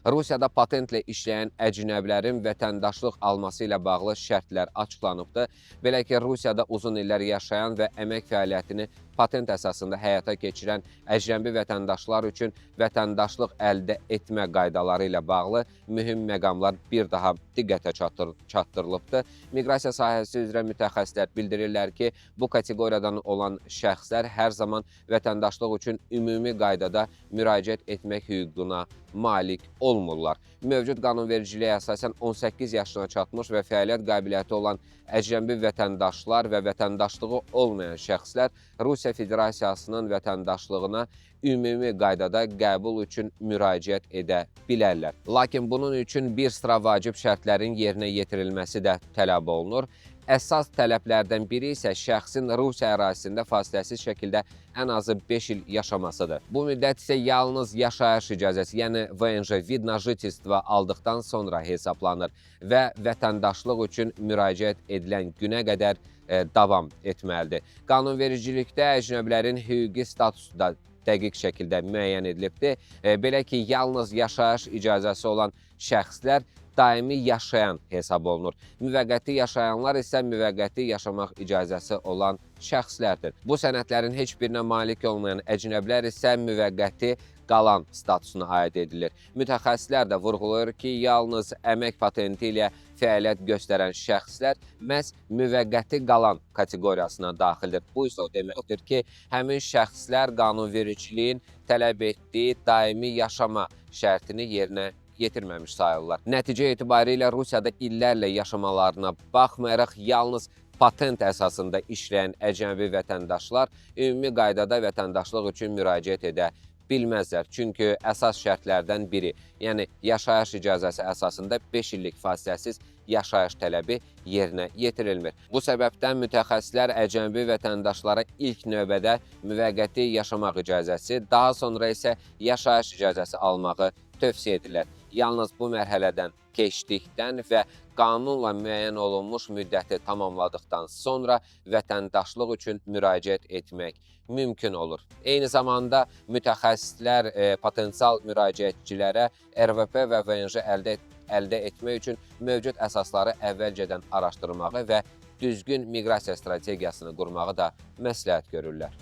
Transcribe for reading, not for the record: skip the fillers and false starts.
Rusiyada patentlə işləyən əcnəbilərin vətəndaşlıq alması ilə bağlı şərtlər açıqlanıbdır. Belə ki, Rusiyada uzun illər yaşayan və əmək fəaliyyətini patent əsasında həyata keçirən əcnəbi vətəndaşlar üçün vətəndaşlıq əldə etmə qaydaları ilə bağlı mühüm məqamlar bir daha diqqətə çatdırılıbdır. Miqrasiya sahəsi üzrə mütəxəssislər bildirirlər ki, bu kateqoriyadan olan şəxslər hər zaman vətəndaşlıq üçün ümumi qaydada müraciət etmək hüququna malik olmurlar. Mövcud qanunvericiliyə əsasən 18 yaşına çatmış və fəaliyyət qabiliyyəti olan əcnəbi vətəndaşlar və vətəndaşlığı olmayan şəxslər Rusiya Federasiyasının vətəndaşlığına ümumi qaydada qəbul üçün müraciət edə bilərlər. Lakin bunun üçün bir sıra vacib şərtlərin yerinə yetirilməsi də tələb olunur. Əsas tələblərdən biri isə şəxsin Rusiya ərazisində fasiləsiz şəkildə ən azı 5 il yaşamasıdır. Bu müddət isə yalnız yaşayış icazəsi, yəni VNJ, vid na jительство aldıqdan sonra hesablanır və vətəndaşlıq üçün müraciət edilən günə qədər davam etməlidir. Qanunvericilikdə əcnəbilərin hüquqi statusu da dəqiq şəkildə müəyyən edilibdir. Belə ki, yalnız yaşayış icazəsi olan şəxslər daimi yaşayan hesab olunur. Müvəqqəti yaşayanlar isə müvəqqəti yaşamaq icazəsi olan şəxslərdir. Bu sənədlərin heç birinə malik olmayan əcnəbilər isə müvəqqəti qalan statusuna aid edilir. Mütəxəssislər də vurğulayır ki, yalnız əmək patenti ilə fəaliyyət göstərən şəxslər məhz müvəqqəti qalan kateqoriyasına daxildir. Bu isə o deməkdir ki, həmin şəxslər qanunvericiliyin tələb etdiyi daimi yaşama şərtini yerinə yetirməmiş sayılırlar. Nəticə etibarilə Rusiyada illərlə yaşamalarına baxmayaraq, yalnız patent əsasında işləyən əcnəbi vətəndaşlar ümumi qaydada vətəndaşlıq üçün müraciət edə bilməzlər. Çünki əsas şərtlərdən biri, yəni yaşayış icazəsi əsasında 5 illik fasiləsiz yaşayış tələbi yerinə yetirilmir. Bu səbəbdən mütəxəssislər əcnəbi vətəndaşlara ilk növbədə müvəqqəti yaşamaq icazəsi, daha sonra isə yaşayış icazəsi almağı tövsiyə edirlər. Yalnız bu mərhələdən keçdikdən və qanunla müəyyən olunmuş müddəti tamamladıqdan sonra vətəndaşlıq üçün müraciət etmək mümkün olur. Eyni zamanda mütəxəssislər potensial müraciətçilərə RVP və VNJ əldə etmək üçün mövcud əsasları əvvəlcədən araşdırmağı və düzgün miqrasiya strategiyasını qurmağı da məsləhət görürlər.